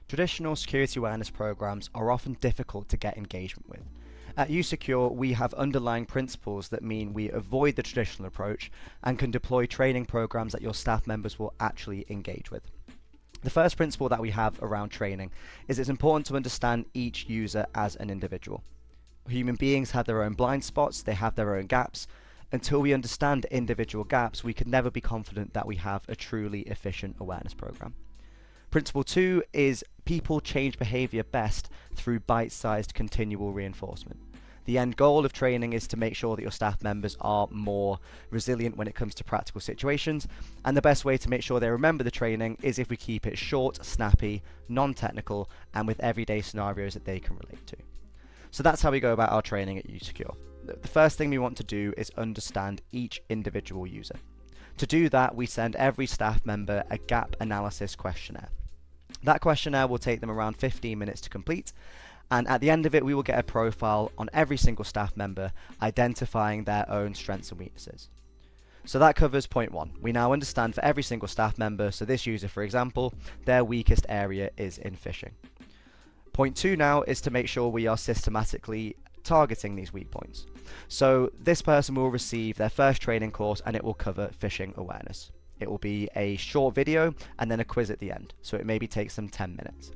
Traditional security awareness programs are often difficult to get engagement with. At usecure, we have underlying principles that mean we avoid the traditional approach and can deploy training programs that your staff members will actually engage with. The first principle that we have around training is it's important to understand each user as an individual. Human beings have their own blind spots, they have their own gaps. Until we understand individual gaps, we can never be confident that we have a truly efficient awareness program. Principle 2 is people change behavior best through bite-sized continual reinforcement. The end goal of training is to make sure that your staff members are more resilient when it comes to practical situations, and the best way to make sure they remember the training is if we keep it short, snappy, non-technical, and with everyday scenarios that they can relate to. So that's how we go about our training at usecure. The first thing we want to do is understand each individual user. To do that, we send every staff member a gap analysis questionnaire. That questionnaire will take them around 15 minutes to complete, and at the end of it we will get a profile on every single staff member, identifying their own strengths and weaknesses. So that covers point 1. We now understand for every single staff member, so this user for example, their weakest area is in phishing. Point 2 now is to make sure we are systematically targeting these weak points. So this person will receive their first training course and it will cover phishing awareness. It will be a short video and then a quiz at the end, so it maybe takes them 10 minutes.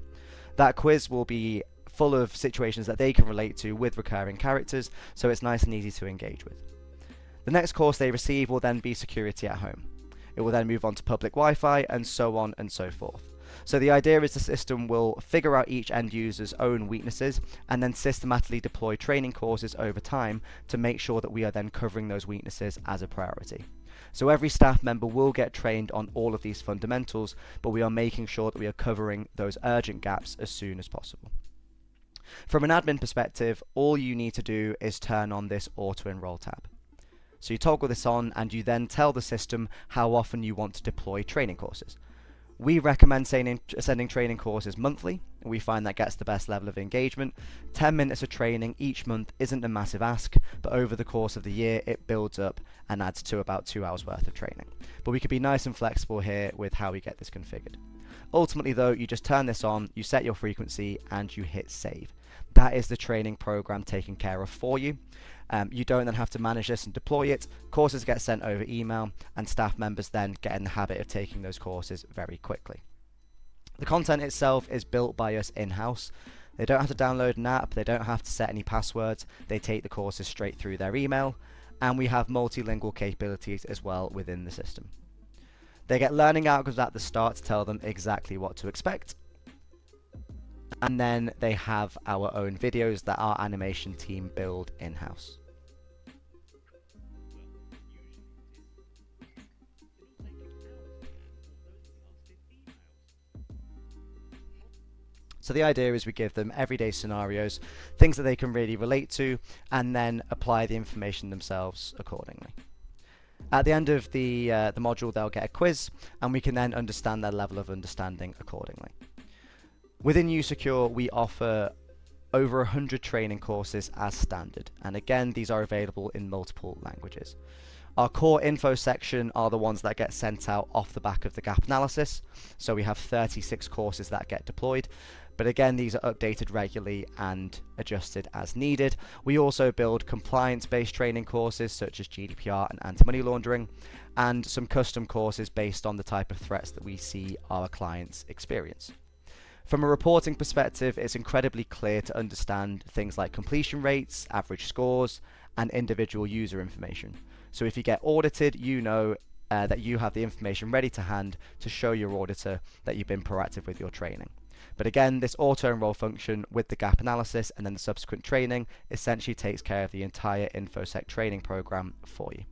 That quiz will be full of situations that they can relate to with recurring characters, so it's nice and easy to engage with. The next course they receive will then be security at home. It will then move on to public Wi-Fi and so on and so forth. So the idea is the system will figure out each end user's own weaknesses and then systematically deploy training courses over time to make sure that we are then covering those weaknesses as a priority. So every staff member will get trained on all of these fundamentals, but we are making sure that we are covering those urgent gaps as soon as possible. From an admin perspective, all you need to do is turn on this auto-enroll tab. So you toggle this on and you then tell the system how often you want to deploy training courses. We recommend sending training courses monthly. We find that gets the best level of engagement. 10 minutes of training each month isn't a massive ask, but over the course of the year it builds up and adds to about 2 hours worth of training. But we could be nice and flexible here with how we get this configured. Ultimately though, you just turn this on, you set your frequency and you hit save. That is the training program taken care of for you. You don't then have to manage this and deploy it. Courses get sent over email and staff members then get in the habit of taking those courses very quickly. The content itself is built by us in-house. They don't have to download an app, they don't have to set any passwords, they take the courses straight through their email, and we have multilingual capabilities as well within the system. They get learning outcomes at the start to tell them exactly what to expect, and then they have our own videos that our animation team build in-house. So the idea is we give them everyday scenarios, things that they can really relate to, and then apply the information themselves accordingly. At the end of the module, they'll get a quiz, and we can then understand their level of understanding accordingly. Within usecure, we offer over 100 training courses as standard, and again, these are available in multiple languages. Our core info section are the ones that get sent out off the back of the gap analysis, so we have 36 courses that get deployed. But again, these are updated regularly and adjusted as needed. We also build compliance-based training courses such as GDPR and anti-money laundering, and some custom courses based on the type of threats that we see our clients experience. From a reporting perspective, it's incredibly clear to understand things like completion rates, average scores, and individual user information. So if you get audited, you know that you have the information ready to hand to show your auditor that you've been proactive with your training. But again, this auto-enroll function with the gap analysis and then the subsequent training essentially takes care of the entire InfoSec training program for you.